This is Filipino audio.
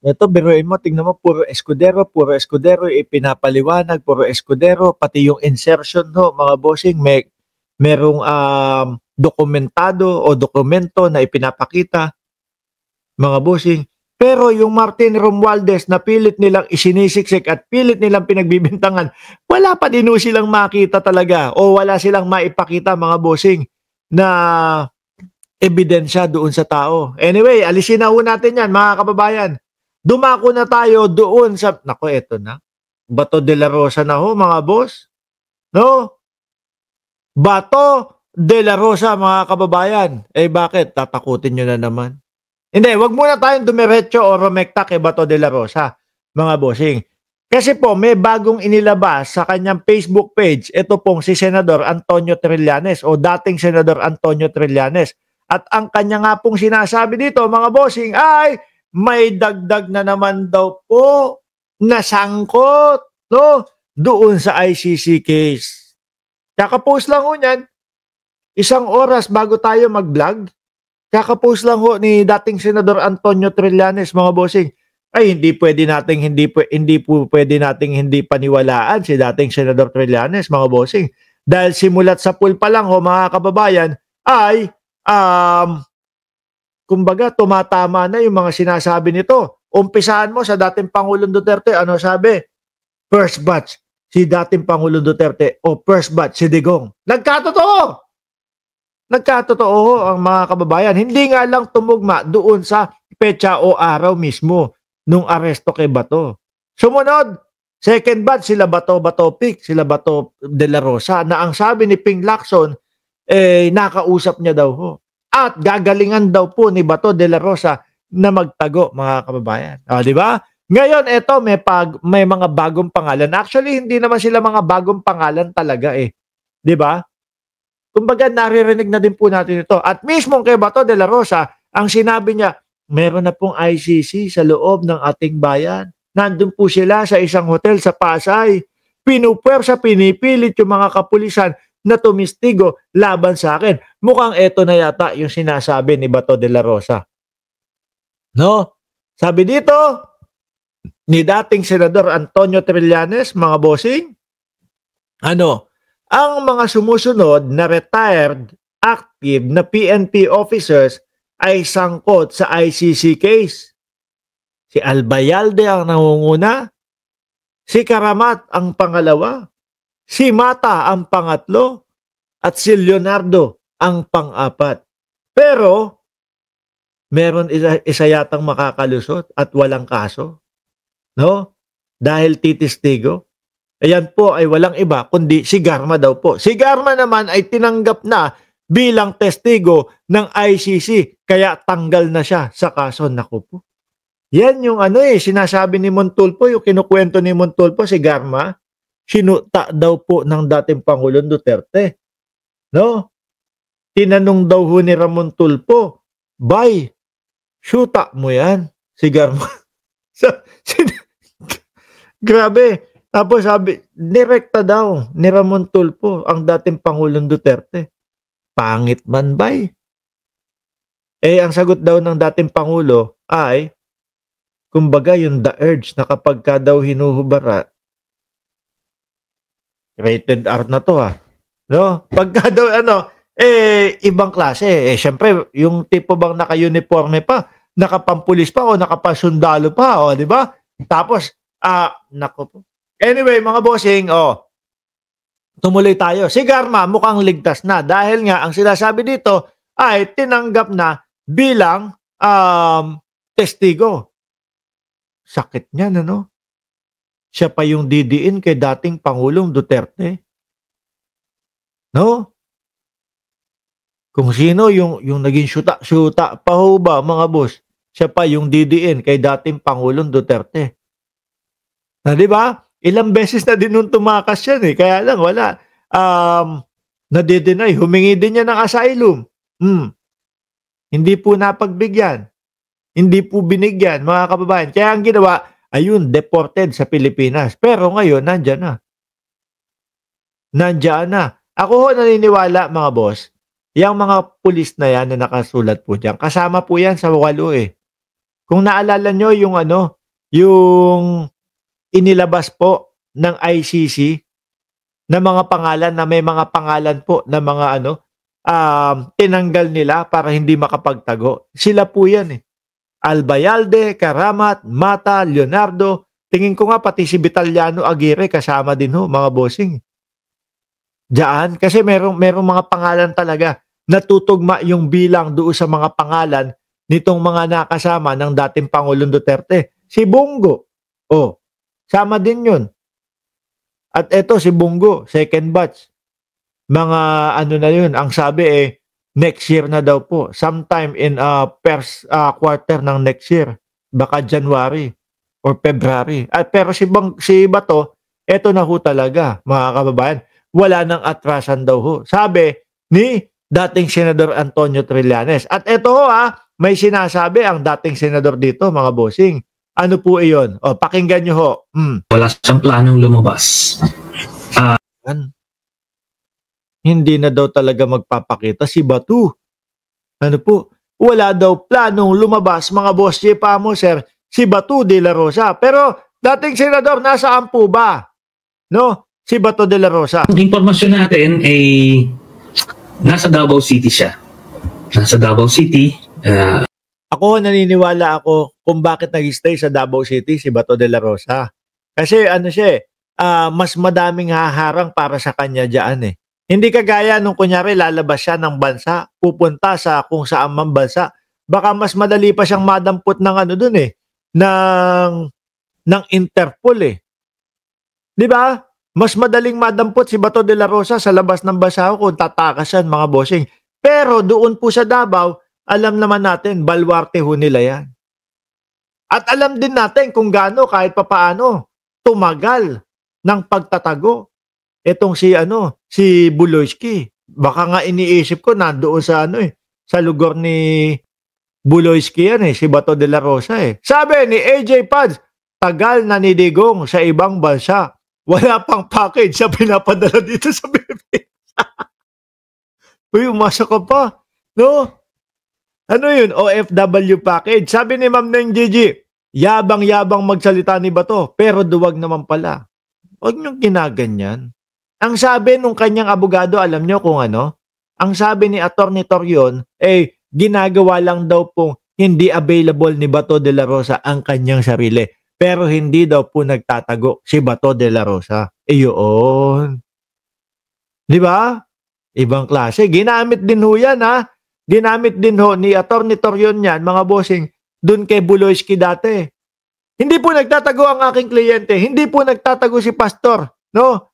Ito, biruin mo, tingnan mo, puro Escudero, ipinapaliwanag, puro Escudero, pati yung insertion ho, mga bossing, merong dokumentado o dokumento na ipinapakita, mga bossing. Pero yung Martin Romualdez na pilit nilang isinisiksik at pilit nilang pinagbibintangan, wala pa din ho silang makita talaga o wala silang maipakita, mga bossing, na ebidensya doon sa tao. Anyway, alisin na ho natin yan, mga kababayan. Dumako na tayo doon sa, nako, eto na. Bato de la Rosa na ho, mga boss. No? Bato de la Rosa, mga kababayan. Eh bakit? Tatakutin nyo na naman. Hindi, wag muna tayong dumiretso o rumekta kay Bato de la Rosa, mga bossing. Kasi po, may bagong inilabas sa kanyang Facebook page, ito pong si Senador Antonio Trillanes o dating Senador Antonio Trillanes. At ang kanya nga pong sinasabi dito, mga bossing, ay may dagdag na naman daw po na sangkot, no, doon sa ICC case. Kakapost lang ho niyan, isang oras bago tayo mag-vlog, kakapost lang ho ni dating Senador Antonio Trillanes, mga bossing. Ay, hindi po pwede nating hindi paniwalaan si dating Senador Trillanes, mga bossing. Dahil simulat sa pool pa lang ho, mga kababayan, ay kumbaga tumatama na yung mga sinasabi nito. Umpisahan mo sa dating Pangulong Duterte, ano sabi? First batch si dating Pangulong Duterte o first batch si Digong. Nagkatotoo! Nagkatotoo ang mga kababayan. Hindi nga lang tumugma doon sa petsa o araw mismo nung aresto kay Bato. Sumunod, second batch sila Bato Pic, sila Bato de la Rosa na ang sabi ni Ping Lacson, nakausap niya daw ho. At gagalingan daw po ni Bato de la Rosa na magtago, mga kababayan. Di ba? Ngayon, eto, may mga bagong pangalan. Actually, hindi naman sila mga bagong pangalan talaga eh. Di ba? Kumbaga, naririnig na din po natin ito. At mismo kay Bato de la Rosa, ang sinabi niya, meron na pong ICC sa loob ng ating bayan. Nandun po sila sa isang hotel sa Pasay. Pinupwersa, pinipilit yung mga kapulisan na tumistigo laban sa akin. Mukhang eto na yata yung sinasabi ni Bato de la Rosa. No? Sabi dito, ni dating Senador Antonio Trillanes, mga bossing, ang mga sumusunod na retired, active na PNP officers ay sangkot sa ICC case. Si Albayalde ang nangunguna, si Karamat ang pangalawa, si Mata ang pangatlo, at si Leonardo ang pang-apat. Pero, meron isa yatang makakalusot at walang kaso. No? Dahil titistigo. Ayan po ay walang iba kundi si Garma daw po. Si Garma naman ay tinanggap na bilang testigo ng ICC kaya tanggal na siya sa kaso. Naku po. Yan yung sinasabi ni Montulfo, yung kinukwento ni Montulfo, si Garma, sinuta daw po ng dating Pangulong Duterte. No? Tinanong daw ho ni Ramon Tulfo, bay, shoota mo yan, si Garma. Grabe. Tapos sabi, direkta daw ni Ramon Tulfo ang dating Pangulong Duterte. Pangit man bay. Ang sagot daw ng dating Pangulo ay, kumbaga yung the urge na kapag ka daw hinuhubara, rated R na to no? Pagka daw ibang klase. Syempre, yung tipo bang naka-uniforme pa, nakapampulis pa o nakapasundalo pa, di ba? Tapos, nako po. Anyway, mga bossing, tumuloy tayo. Si Garma mukhang ligtas na dahil nga ang sinasabi dito ay tinanggap na bilang testigo. Sakit niyan, Siya pa yung didiin kay dating Pangulong Duterte. No? Kung sino yung naging syuta pa ho ba, mga boss? Siya pa yung didiin kay dating Pangulong Duterte. Na, di ba? Ilang beses na din nung tumakas yan Kaya lang, wala. Nade-deny. Humingi din niya ng asylum. Hindi po napagbigyan. Hindi po binigyan, mga kababayan. Kaya ang ginawa, ayun, deported sa Pilipinas. Pero ngayon, nandyan na. Nandyan na. Ako ho naniniwala, mga boss, yung mga pulis na yan na nakasulat po dyan, kasama po yan sa 8 Kung naalala nyo yung yung inilabas po ng ICC na mga pangalan na may mga pangalan po na mga tinanggal nila para hindi makapagtago. Sila po yan eh. Albayalde, Karamat, Mata, Leonardo. Tingin ko nga pati si Vitaliano Aguirre kasama din ho, mga bossing. Diyan. Kasi merong mga pangalan talaga natutugma yung bilang doon sa mga pangalan nitong mga nakasama ng dating Pangulong Duterte. Si Bongo. Oh, sama din yun. At eto si Bongo, second batch. Mga na yun, ang sabi next year na daw po. Sometime in first quarter ng next year. Baka January or February. Pero si Bato, eto na ho talaga, mga kababayan. Wala nang atrasan daw ho. Sabi ni dating Senador Antonio Trillanes. At eto ho may sinasabi ang dating senador dito, mga bossing. Ano po iyon? O, pakinggan nyo ho. Wala siyang planong lumabas. Hindi na daw talaga magpapakita si Batu. Ano po? Wala daw planong lumabas, mga boss J. Pamo, sir, si Batu de la Rosa. Pero dating senador, nasaan po ba? No? Si Batu de la Rosa. Ang impormasyon natin ay nasa Davao City siya. Nasa Davao City. Ako, naniniwala ako kung bakit nag-stay sa Davao City si Bato de la Rosa. Kasi mas madaming haharang para sa kanya dyan eh. Hindi kagaya nung kunyari lalabas siya ng bansa, pupunta sa kung saan man bansa. Baka mas madali pa siyang madampot ng dun eh, ng Interpol eh. Di ba? Mas madaling madampot si Bato de la Rosa sa labas ng bansa kung tatakas yan, mga bossing. Pero doon po sa Davao, alam naman natin, balwarte ho nila yan. At alam din natin kung gaano kahit papaano tumagal ng pagtatago. Etong si Buloyski. Baka nga iniisip ko nandoon sa sa lugar ni Buloyski yan si Bato de la Rosa Sabi ni AJ Pads, tagal na nidigong sa ibang bansa. Wala pang package sa pinapadala dito sa Pilipinas. Uy, umasa ka pa. No? Ano yun? OFW package. Sabi ni Ma'am Neng Gigi, yabang-yabang magsalita ni Bato, pero duwag naman pala. Huwag niyong ginaganyan. Ang sabi nung kanyang abogado, alam niyo kung ano? Ang sabi ni Atty. Torion, ginagawa lang daw pong hindi available ni Bato de la Rosa ang kanyang sarili. Pero hindi daw po nagtatago si Bato de la Rosa. Yun. Di ba? Ibang klase. Ginamit din ho yan Ginamit din ho ni Atty. Torion yan, mga bossing, dun kay Buloyski dati. Hindi po nagtatago ang aking kliyente. Hindi po nagtatago si Pastor. No?